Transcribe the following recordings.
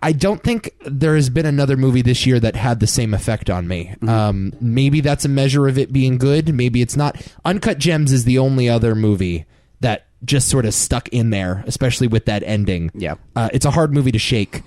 I don't think there has been another movie this year that had the same effect on me. Maybe that's a measure of it being good. Maybe it's not. Uncut Gems is the only other movie that just sort of stuck in there, especially with that ending. Yeah. It's a hard movie to shake.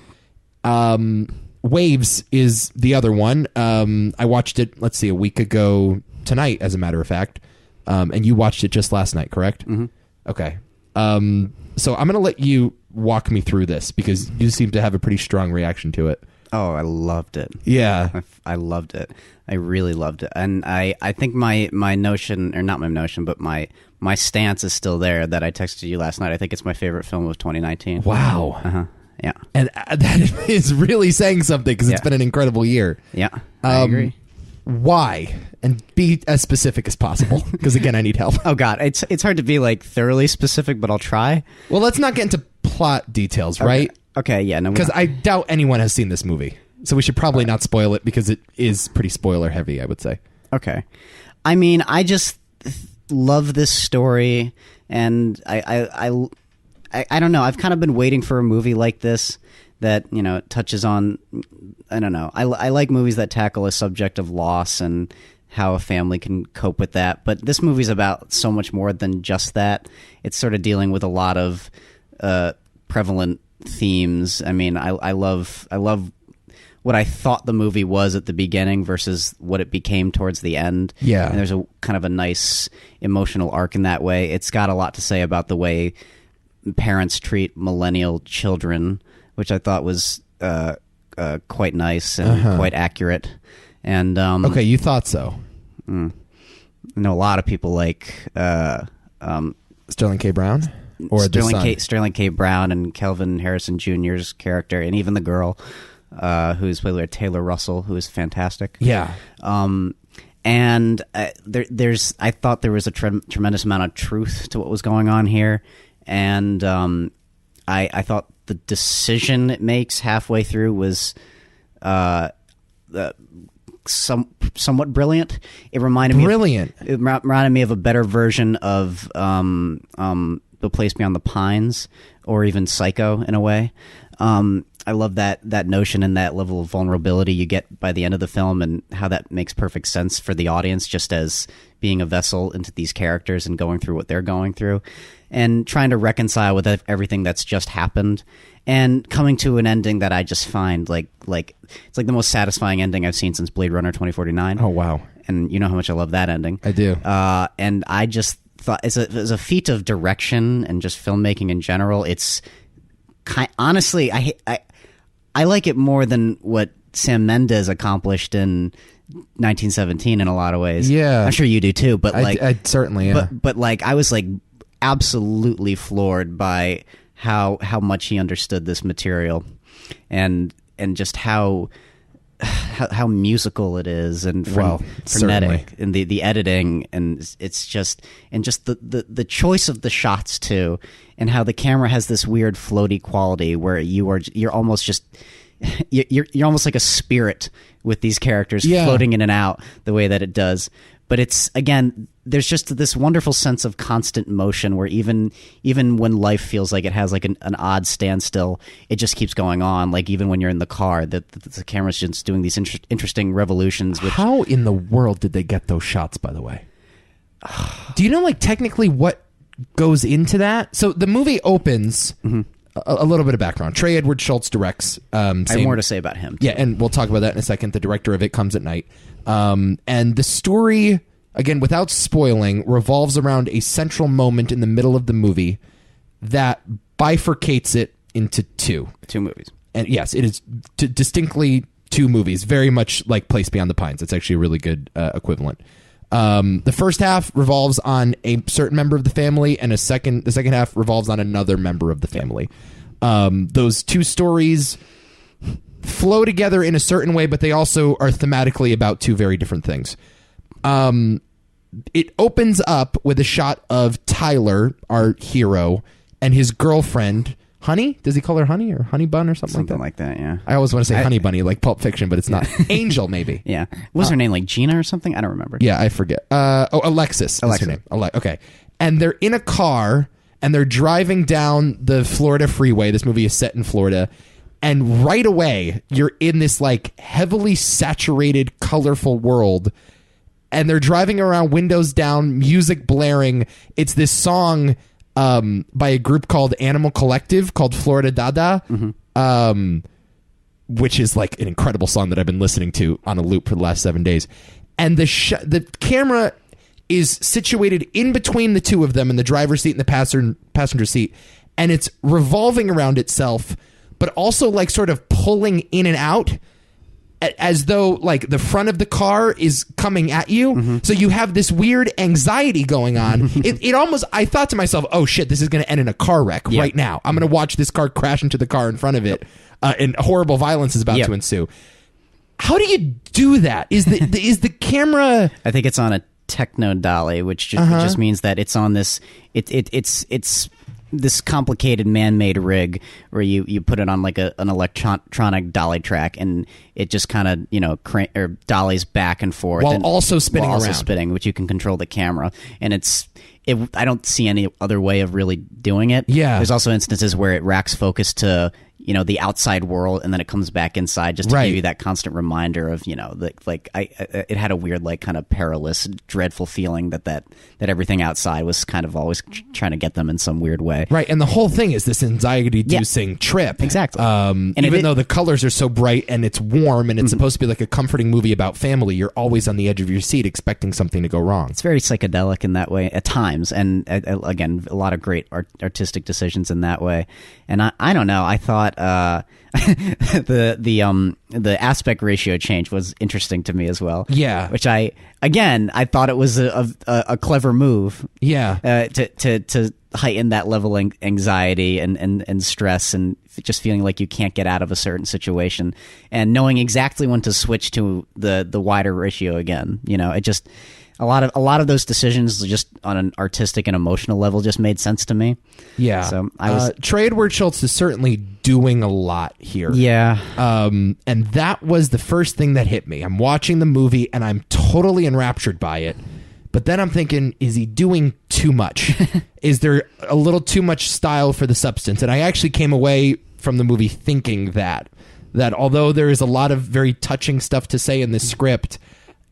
Waves is the other one. I watched it, let's see, a week ago tonight, as a matter of fact. And you watched it just last night, correct? Mm-hmm. Okay. So I'm going to let you walk me through this because you seem to have a pretty strong reaction to it. Oh, I loved it. Yeah. I loved it. I really loved it. And I think my notion, or not my notion, but my stance is still there that I texted you last night. I think it's my favorite film of 2019. Wow. Uh-huh. Yeah. And that is really saying something because it's been an incredible year. Yeah, I agree. Why? And be as specific as possible because, again, I need help. Oh, God. It's hard to be, like, thoroughly specific, but I'll try. Well, let's not get into plot details, right? Okay, yeah. No, because I doubt anyone has seen this movie. So we should probably not spoil it because it is pretty spoiler heavy, I would say. Okay. I mean, I just love this story, and I don't know. I've kind of been waiting for a movie like this that, you know, touches on, I don't know. I like movies that tackle a subject of loss and how a family can cope with that. But this movie's about so much more than just that. It's sort of dealing with a lot of prevalent themes. I mean, I love what I thought the movie was at the beginning versus what it became towards the end. Yeah. And there's a kind of a nice emotional arc in that way. It's got a lot to say about the way parents treat millennial children, which I thought was quite nice and quite accurate. And okay, you thought so. I know a lot of people like Sterling K. Brown, or Sterling K. Brown and Kelvin Harrison Jr.'s character, and even the girl who's played by Taylor Russell, who is fantastic. Yeah. And there's I thought there was a tremendous amount of truth to what was going on here, and I thought the decision it makes halfway through was somewhat brilliant. It reminded me of a better version of The Place Beyond the Pines, or even Psycho in a way. I love that notion and that level of vulnerability you get by the end of the film, and how that makes perfect sense for the audience, just as being a vessel into these characters and going through what they're going through, and trying to reconcile with everything that's just happened, and coming to an ending that I just find like it's like the most satisfying ending I've seen since Blade Runner 2049. Oh, wow. And you know how much I love that ending. I do. And I just thought it's a feat of direction and just filmmaking in general. It's honestly, I like it more than what Sam Mendes accomplished in 1917 in a lot of ways. Yeah. I'm sure you do too, but I certainly, yeah. But like, I was like absolutely floored by how much he understood this material, and just how musical it is, and frenetic, and the editing, and it's just the choice of the shots too, and how the camera has this weird floaty quality where you're almost just you're almost like a spirit with these characters floating in and out the way that it does. But it's, again, there's just this wonderful sense of constant motion where even when life feels like it has like an odd standstill, it just keeps going on. Like even when you're in the car, the camera's just doing these interesting revolutions. How in the world did they get those shots, by the way? Do you know, like, technically what goes into that? So the movie opens... Mm-hmm. A little bit of background. Trey Edward Schultz directs. I have more to say about him, too. Yeah, and we'll talk about that in a second. The director of it comes at night. And the story, again, without spoiling, revolves around a central moment in the middle of the movie that bifurcates it into two. Two movies. And yes, it is distinctly two movies, very much like Place Beyond the Pines. It's actually a really good equivalent. The first half revolves on a certain member of the family, and the second half revolves on another member of the family. Those two stories flow together in a certain way, but they also are thematically about two very different things. It opens up with a shot of Tyler, our hero, and his girlfriend, Honey? Does he call her Honey or Honey Bun or something like that? Something like that, yeah. I always want to say Honey Bunny, like Pulp Fiction, but it's not. Angel, maybe. Yeah. Was her name like Gina or something? I don't remember. Yeah, I forget. Alexis is her name. Okay. And they're in a car, and they're driving down the Florida freeway. This movie is set in Florida. And right away, you're in this like heavily saturated, colorful world. And they're driving around, windows down, music blaring. It's this song by a group called Animal Collective called Florida Dada, which is like an incredible song that I've been listening to on a loop for the last 7 days. And the camera is situated in between the two of them in the driver's seat and the passenger seat. And it's revolving around itself, but also like sort of pulling in and out as though like the front of the car is coming at you. So you have this weird anxiety going on. It almost, I thought to myself, oh shit, this is going to end in a car wreck right now. I'm going to watch this car crash into the car in front of it, and horrible violence is about to ensue. How do you do that? Is the camera? I think it's on a techno dolly, which just means that it's on this. It's this complicated man-made rig where you put it on like an electronic dolly track, and it just kind of dollies back and forth while and also spinning around, which you can control the camera. And I don't see any other way of really doing it. Yeah, there's also instances where it racks focus to the outside world, and then it comes back inside just to give you that constant reminder of it had a weird like kind of perilous, dreadful feeling that everything outside was kind of always trying to get them in some weird way. Right, and the whole thing is this anxiety-inducing trip. Exactly. And even though the colors are so bright and it's warm and it's supposed to be like a comforting movie about family, you're always on the edge of your seat expecting something to go wrong. It's very psychedelic in that way at times, and again, a lot of great artistic decisions in that way. And I don't know. I thought the aspect ratio change was interesting to me as well. Yeah, which I thought it was a clever move. Yeah, to heighten that level of anxiety and stress and just feeling like you can't get out of a certain situation, and knowing exactly when to switch to the wider ratio again. It just. A lot of those decisions, just on an artistic and emotional level, just made sense to me. Yeah. So I was Trey Edward Schultz is certainly doing a lot here. Yeah. And that was the first thing that hit me. I'm watching the movie and I'm totally enraptured by it. But then I'm thinking, is he doing too much? Is there a little too much style for the substance? And I actually came away from the movie thinking that although there is a lot of very touching stuff to say in this script,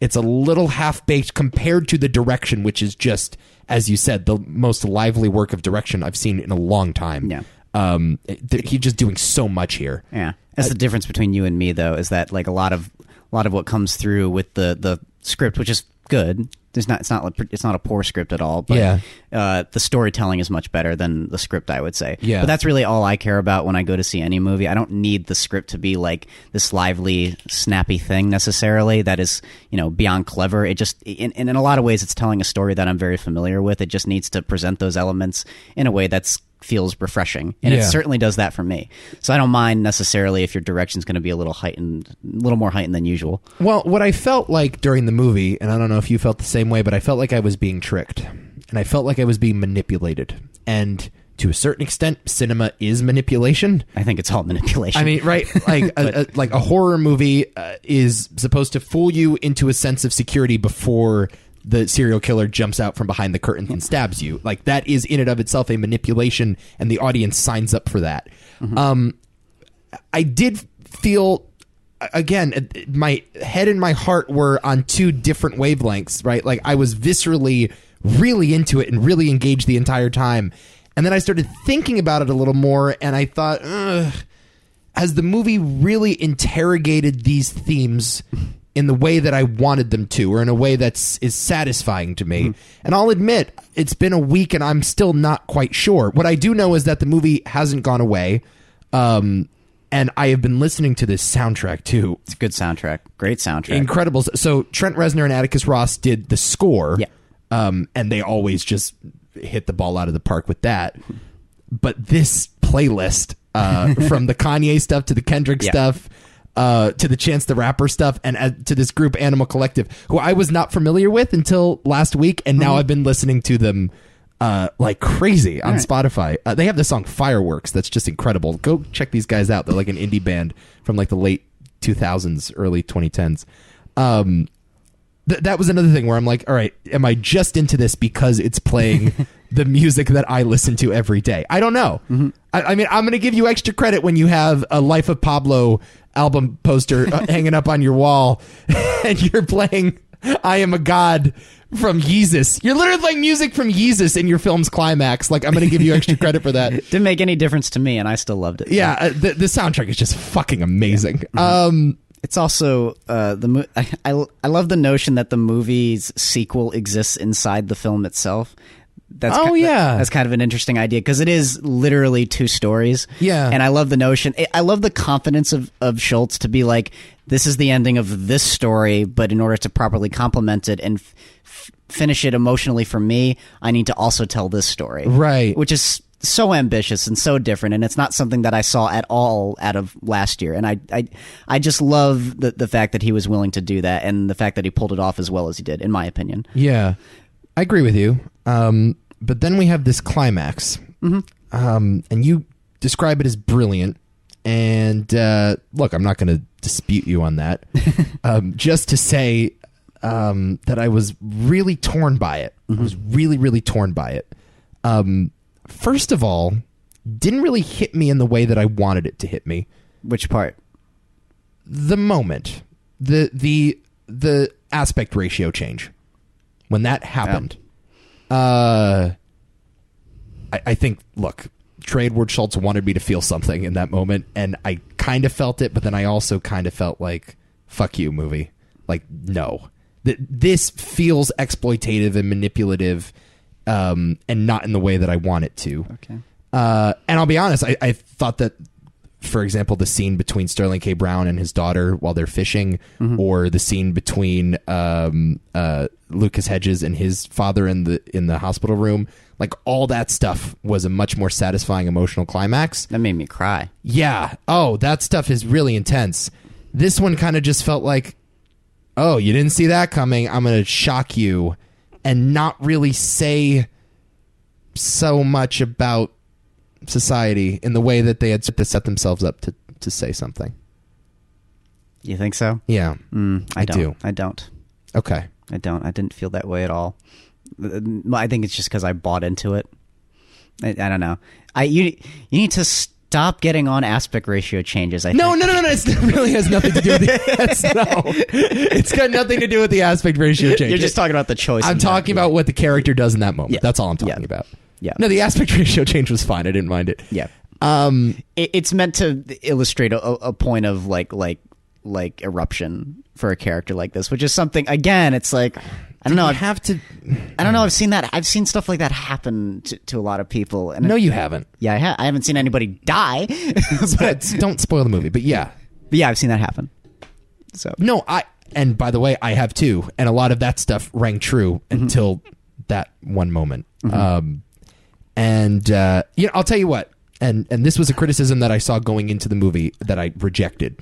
it's a little half-baked compared to the direction, which is just, as you said, the most lively work of direction I've seen in a long time. Yeah. He's just doing so much here. Yeah. That's the difference between you and me, though, is that like a lot of what comes through with the script, which is good. It's not a poor script at all, but the storytelling is much better than the script, I would say. Yeah. But that's really all I care about when I go to see any movie. I don't need the script to be like this lively, snappy thing necessarily that is, beyond clever. It just, in a lot of ways, it's telling a story that I'm very familiar with. It just needs to present those elements in a way that's feels refreshing, and it certainly does that for me. So I don't mind necessarily if your direction's going to be a little more heightened than usual. Well, what I felt like during the movie, and I don't know if you felt the same way, but I felt like I was being tricked, and I felt like I was being manipulated. And to a certain extent, cinema is manipulation. I think it's all manipulation. I mean, right? Like like a horror movie is supposed to fool you into a sense of security before the serial killer jumps out from behind the curtain and stabs you. Like, that is in and of itself a manipulation, and the audience signs up for that. I did feel, again, my head and my heart were on two different wavelengths, right? Like, I was viscerally really into it and really engaged the entire time. And then I started thinking about it a little more, and I thought, has the movie really interrogated these themes in the way that I wanted them to, or in a way is satisfying to me? And I'll admit, it's been a week and I'm still not quite sure. What I do know is that the movie hasn't gone away. And I have been listening to this soundtrack too. It's a good soundtrack. Great soundtrack. Incredible. So Trent Reznor and Atticus Ross did the score. Yeah. And they always just hit the ball out of the park with that. But this playlist, from the Kanye stuff to the Kendrick stuff, to the Chance the Rapper stuff, and to this group Animal Collective, who I was not familiar with until last week, and now I've been listening to them like crazy on Spotify. They have the song Fireworks that's just incredible. Go check these guys out. They're like an indie band from like the late 2000s, early 2010s. that was another thing where I'm like, all right, am I just into this because it's playing the music that I listen to every day? I don't know. I mean, I'm going to give you extra credit when you have a Life of Pablo album poster hanging up on your wall and you're playing I Am a God from Yeezus. You're literally playing music from Yeezus in your film's climax. Like, I'm going to give you extra credit for that. Didn't make any difference to me, and I still loved it. Yeah, the soundtrack is just fucking amazing. It's also I love the notion that the movie's sequel exists inside the film itself. That's that's kind of an interesting idea because it is literally two stories. Yeah, and I love the notion. I love the confidence of Schultz to be like, this is the ending of this story, but in order to properly complement it and finish it emotionally for me, I need to also tell this story. Right, which is so ambitious and so different, and it's not something that I saw at all out of last year. And I just love the fact that he was willing to do that, and the fact that he pulled it off as well as he did, in my opinion. Yeah, I agree with you. But then we have this climax, and you describe it as brilliant. And look, I'm not going to dispute you on that. Just to say that I was really torn by it. I was really, really torn by it. First of all, didn't really hit me in the way that I wanted it to hit me. Which part? The moment, the aspect ratio change, when that happened. I think, look, Trey Edward Schultz wanted me to feel something in that moment, and I kind of felt it, but then I also kind of felt like, fuck you, movie. Like, no. This feels exploitative and manipulative, and not in the way that I want it to. Okay. And I'll be honest, I thought that, for example, the scene between Sterling K. Brown and his daughter while they're fishing, or the scene between Lucas Hedges and his father in the hospital room, like all that stuff was a much more satisfying emotional climax. That made me cry. Yeah. Oh, that stuff is really intense. This one kind of just felt like, oh, you didn't see that coming. I'm going to shock you and not really say so much about society in the way that they had to set themselves up to say something. You think so? Yeah. I do. I don't. Okay. I don't. I didn't feel that way at all. I think it's just because I bought into it. I don't know. You need to stop getting on aspect ratio changes. No. It really has nothing to do with it's got nothing to do with the aspect ratio change. You're just talking about the choice. I'm talking about what the character does in that moment. Yeah. That's all I'm talking about. Yeah. No, the aspect ratio change was fine. I didn't mind it. Yeah. It's meant to illustrate a point of like eruption for a character like this, which is something, again, it's like, I don't know. I don't know. I've seen stuff like that happen to a lot of people. And no, you haven't. Yeah, I haven't seen anybody die. But don't spoil the movie. But yeah. I've seen that happen. So no, and by the way, I have too. And a lot of that stuff rang true until that one moment. And I'll tell you what. And this was a criticism that I saw going into the movie that I rejected.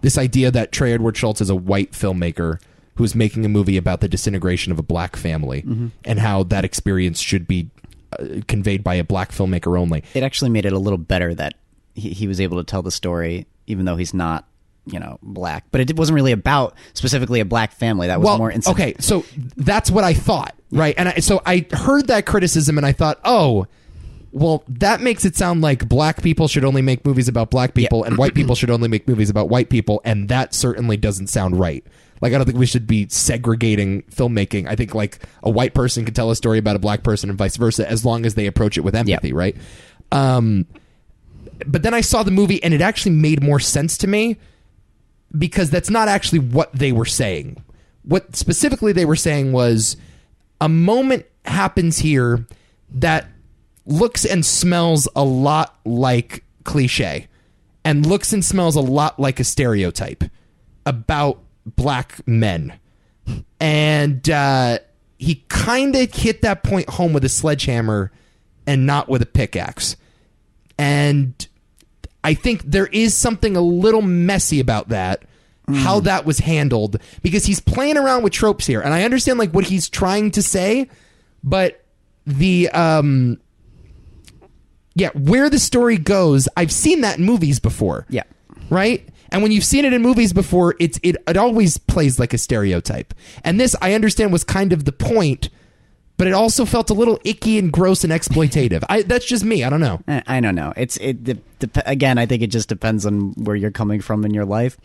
This idea that Trey Edward Schultz is a white filmmaker who's making a movie about the disintegration of a black family and how that experience should be conveyed by a black filmmaker only. It actually made it a little better that he was able to tell the story, even though he's not, black. But it wasn't really about specifically a black family. That was more incident. Okay, so that's what I thought, right? And so I heard that criticism and I thought, oh, well, that makes it sound like black people should only make movies about black people and white people should only make movies about white people, and that certainly doesn't sound right. Like, I don't think we should be segregating filmmaking. I think, like, a white person can tell a story about a black person and vice versa as long as they approach it with empathy, right? But then I saw the movie, and it actually made more sense to me because that's not actually what they were saying. What specifically they were saying was a moment happens here that looks and smells a lot like cliche and looks and smells a lot like a stereotype about black men. And he kind of hit that point home with a sledgehammer and not with a pickaxe. And I think there is something a little messy about that, how that was handled, because he's playing around with tropes here. And I understand like what he's trying to say, but the where the story goes, I've seen that in movies before. Yeah. Right? And when you've seen it in movies before, it always plays like a stereotype. And this, I understand, was kind of the point, but it also felt a little icky and gross and exploitative. That's just me. I don't know. I don't know. Again, I think it just depends on where you're coming from in your life.